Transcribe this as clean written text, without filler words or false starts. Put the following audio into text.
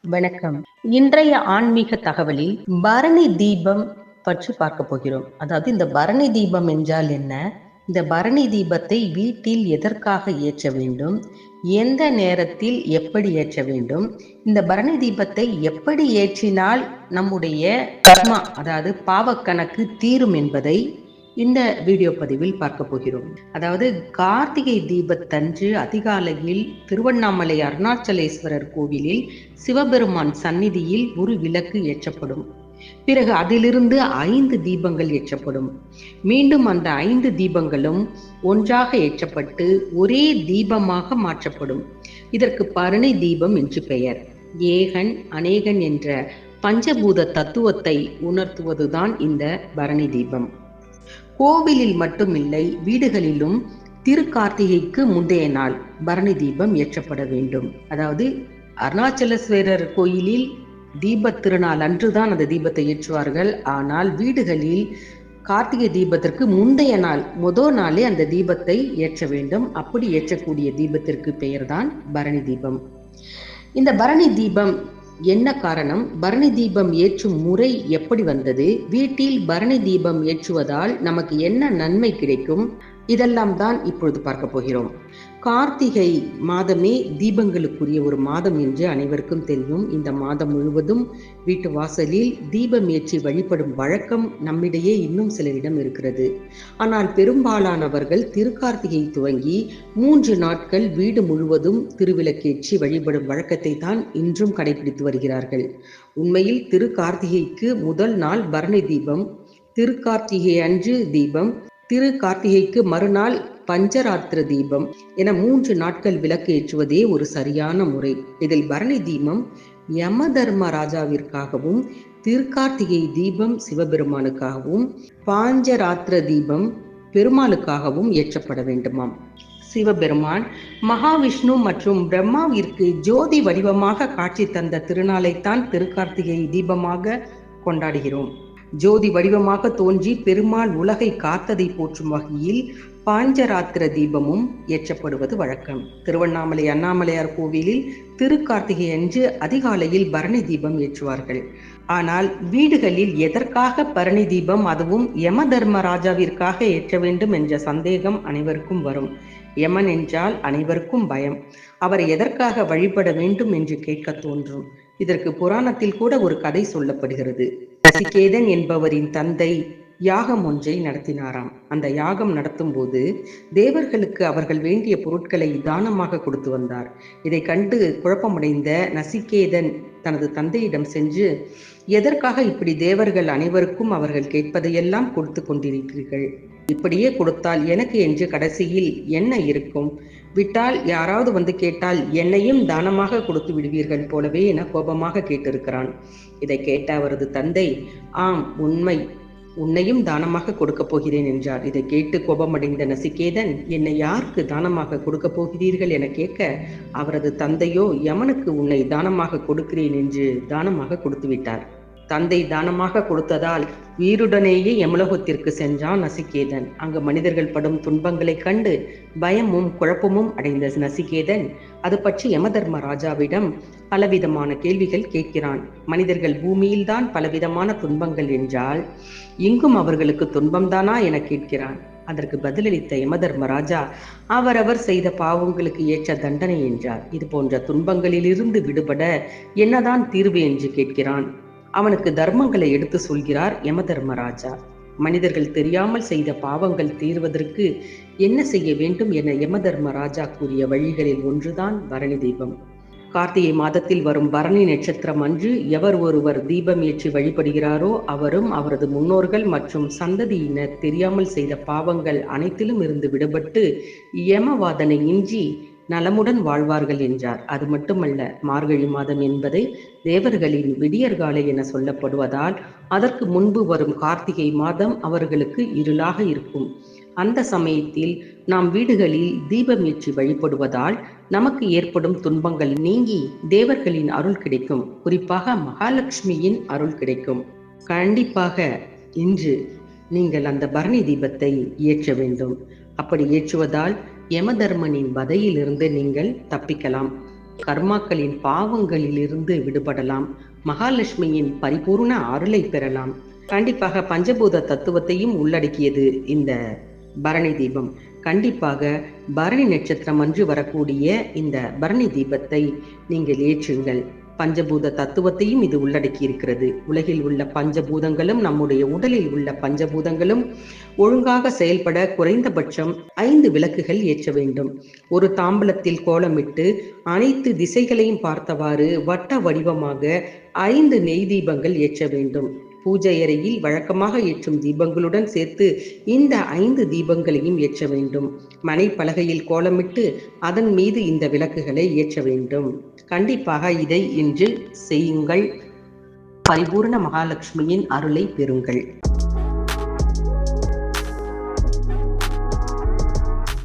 வணக்கம். இன்றைய ஆன்மீக தகவலில் பரணி தீபம் பற்றி பார்க்க போகிறோம். அதாவது இந்த பரணி தீபம் என்றால் என்ன? இந்த பரணி தீபத்தை வீட்டில் எதற்காக ஏற்ற வேண்டும்? எந்த நேரத்தில் எப்படி ஏற்ற வேண்டும்? இந்த பரணி தீபத்தை எப்படி ஏற்றினால் நம்முடைய கர்மா, அதாவது பாவக்கணக்கு தீரும் என்பதை இந்த வீடியோ பதிவில் பார்க்க போகிறோம். அதாவது கார்த்திகை தீபத்தன்று அதிகாலையில் திருவண்ணாமலை அருணாச்சலேஸ்வரர் கோவிலில் சிவபெருமான் சந்நிதியில் ஒரு விளக்கு ஏற்றப்படும். பிறகு அதிலிருந்து 5 தீபங்கள் ஏற்றப்படும். மீண்டும் அந்த 5 தீபங்களும் ஒன்றாக ஏற்றப்பட்டு ஒரே தீபமாக மாற்றப்படும். இதற்கு பரணி தீபம் என்று பெயர். ஏகன் அநேகன் என்ற பஞ்சபூத தத்துவத்தை உணர்த்துவதுதான் இந்த பரணி தீபம். கோவிலில் மட்டுமில்லை, வீடுகளிலும் திருக்கார்த்திகைக்கு முந்தைய நாள் பரணி தீபம் ஏற்றப்பட வேண்டும். அதாவது அருணாச்சலேஸ்வரர் கோயிலில் தீப திருநாள் அன்றுதான் அந்த தீபத்தை ஏற்றுவார்கள். ஆனால் வீடுகளில் கார்த்திகை தீபத்திற்கு முந்தைய நாள், முதல் நாளே அந்த தீபத்தை ஏற்ற வேண்டும். அப்படி ஏற்றக்கூடிய தீபத்திற்கு பெயர்தான் பரணி தீபம். இந்த பரணி தீபம் என்ன காரணம்? பரணி தீபம் ஏற்றும் முறை எப்படி வந்தது? வீட்டில் பரணி தீபம் ஏற்றுவதால் நமக்கு என்ன நன்மை கிடைக்கும்? இதெல்லாம் தான் இப்பொழுது பார்க்க போகிறோம். கார்த்திகை மாதமே தீபங்களுக்குரிய ஒரு மாதம் என்று அனைவருக்கும் தெரியும். இந்த மாதம் முழுவதும் வீட்டு வாசலில் தீபம் ஏற்றி வழிபடும் வழக்கம் நம்மிடையே இன்னும் சிலரிடம் இருக்கிறது. ஆனால் பெரும்பாலானவர்கள் திருக்கார்த்திகை துவங்கி 3 நாட்கள் வீடு முழுவதும் திருவிளக்கேற்றி வழிபடும் வழக்கத்தை தான் இன்றும் கடைபிடித்து வருகிறார்கள். உண்மையில் திருக்கார்த்திகைக்கு முதல் நாள் பரணி தீபம், திருக்கார்த்திகை அன்று தீபம், திரு கார்த்திகைக்கு மறுநாள் பஞ்சராத்திர தீபம் என 3 நாட்கள் விளக்கு ஏற்றுவதே ஒரு சரியான முறை. இதில் பரணி தீபம் யம தர்ம ராஜாவிற்காகவும், திருக்கார்த்திகை தீபம் சிவபெருமானுக்காகவும், பாஞ்சராத்திர தீபம் பெருமாளுக்காகவும் ஏற்றப்பட வேண்டுமாம். சிவபெருமான் மகாவிஷ்ணு மற்றும் பிரம்மாவிற்கு ஜோதி வடிவமாக காட்சி தந்த திருநாளைத்தான் திருக்கார்த்திகை தீபமாக கொண்டாடுகிறோம். ஜோதி வடிவமாக தோன்றி பெருமாள் உலகை காத்ததை போற்றும் வகையில் பாஞ்சராத்திர தீபமும் ஏற்றப்படுவது வழக்கம். திருவண்ணாமலை அண்ணாமலையார் கோவிலில் திருக்கார்த்திகை அன்று அதிகாலையில் பரணி தீபம் ஏற்றுவார்கள். ஆனால் வீடுகளில் எதற்காக பரணி தீபம், அதுவும் யம தர்ம ராஜாவிற்காக ஏற்ற வேண்டும் என்ற சந்தேகம் அனைவருக்கும் வரும். யமன் என்றால் அனைவருக்கும் பயம். அவரை எதற்காக வழிபட வேண்டும் என்று கேட்க தோன்றும். இதற்கு புராணத்தில் கூட ஒரு கதை சொல்லப்படுகிறது. நசிகேதன் என்பவரின் தந்தை யாகம் ஒன்றை நடத்தினாராம். அந்த யாகம் நடத்தும் போது தேவர்களுக்கு அவர்கள் வேண்டிய பொருட்களை தானமாக கொடுத்து வந்தார். இதை கண்டு குழப்பமடைந்த நசிகேதன் தனது தந்தையிடம் சென்று, எதற்காக இப்படி தேவர்கள் அனைவருக்கும் அவர்கள் கேட்பதையெல்லாம் கொடுத்து கொண்டிருக்கிறீர்கள்? இப்படியே கொடுத்தால் எனக்கு என்று கடைசியில் என்ன இருக்கும்? விட்டால் யாராவது வந்து கேட்டால் என்னையும் தானமாக கொடுத்து விடுவீர்கள் போலவே என கோபமாக கேட்டிருக்கிறான். இதை கேட்ட அவரது தந்தை, ஆம் உண்மை, உன்னையும் தானமாக கொடுக்க போகிறேன் என்றார். இதை கேட்டு கோபமடைந்த நசிகேதன், என்னை யாருக்கு தானமாக கொடுக்க போகிறீர்கள் என கேட்க, அவரது தந்தையோ யமனுக்கு உன்னை தானமாக கொடுக்கிறேன் என்று தானமாக கொடுத்து விட்டார். தந்தை தானமாக கொடுத்ததால் வீருடனேயே யமலோகத்திற்கு சென்றான் நசிகேதன். அங்கு மனிதர்கள் படும் துன்பங்களை கண்டு பயமும் குழப்பமும் அடைந்த நசிகேதன் அது பற்றி யமதர்ம ராஜாவிடம் பலவிதமான கேள்விகள் கேட்கிறான். மனிதர்கள் பூமியில்தான் பலவிதமான துன்பங்கள் என்றால் இங்கும் அவர்களுக்கு துன்பம்தானா என கேட்கிறான். அதற்கு பதிலளித்த யமதர்மராஜா, அவரவர் செய்த பாவங்களுக்கு ஏற்ற தண்டனை என்றார். இது போன்ற துன்பங்களிலிருந்து விடுபட என்னதான் தீர்வு என்று கேட்கிறான். அவனுக்கு தர்மங்களை எடுத்து சொல்கிறார் யமதர்மராஜா. மனிதர்கள் தெரியாமல் செய்த பாவங்கள் தீர்வதற்கு என்ன செய்ய வேண்டும் என யமதர்மராஜா கூறிய வழிகளில் ஒன்றுதான் பரணி தீபம். கார்த்திகை மாதத்தில் வரும் பரணி நட்சத்திரம் அன்று எவர் ஒருவர் தீபம் ஏற்றி வழிபடுகிறாரோ அவரும் அவரது முன்னோர்கள் மற்றும் சந்ததியினர் தெரியாமல் செய்த பாவங்கள் அனைத்திலும் இருந்து விடுபட்டு யமவாதனை இன்றி நலமுடன் வாழ்வார்கள் என்றார். அது மட்டுமல்ல, மார்கழி மாதம் என்பதை தேவர்களின் விடியற்காலை என சொல்லப்படுவதால் அதற்கு முன்பு வரும் கார்த்திகை மாதம் அவர்களுக்கு இருளாக இருக்கும். அந்த சமயத்தில் நாம் வீடுகளில் தீபம் ஏற்றி வழிபடுவதால் நமக்கு ஏற்படும் துன்பங்கள் நீங்கி தேவர்களின் அருள் கிடைக்கும். குறிப்பாக மகாலட்சுமியின் அருள் கிடைக்கும். கண்டிப்பாக இன்று நீங்கள் அந்த பரணி தீபத்தை ஏற்ற வேண்டும். அப்படி ஏற்றுவதால் யமதர்மனின் வதையிலிருந்து நீங்கள் தப்பிக்கலாம். கர்மாக்களின் பாவங்களிலிருந்து விடுபடலாம். மகாலட்சுமியின் பரிபூர்ண அருளை பெறலாம். கண்டிப்பாக பஞ்சபூத தத்துவத்தையும் உள்ளடக்கியது இந்த பரணி தீபம். கண்டிப்பாக பரணி நட்சத்திரம் அன்று வரக்கூடிய இந்த பரணி தீபத்தை நீங்கள் ஏற்றுங்கள். பஞ்சபூத தத்துவத்தையும் இது உள்ளடக்கி இருக்கிறது. உலகில் உள்ள பஞ்சபூதங்களும் நம்முடைய உடலில் உள்ள பஞ்சபூதங்களும் ஒழுங்காக செயல்பட குறைந்தபட்சம் 5 விளக்குகள் ஏற்ற வேண்டும். ஒரு தாம்பலத்தில் கோலமிட்டு அனைத்து திசைகளையும் பார்த்தவாறு வட்ட வடிவமாக 5 நெய் தீபங்கள் ஏற்ற வேண்டும். பூஜை அறையில் வழக்கமாக ஏற்றும் தீபங்களுடன் சேர்த்து இந்த 5 தீபங்களையும் ஏற்ற வேண்டும். மனைப்பலகையில் கோலமிட்டு அதன் மீது இந்த விளக்குகளை ஏற்ற வேண்டும். கண்டிப்பாக இதை இன்று செய்யுங்கள். பரிபூர்ண மகாலட்சுமியின் அருளை பெறுங்கள்.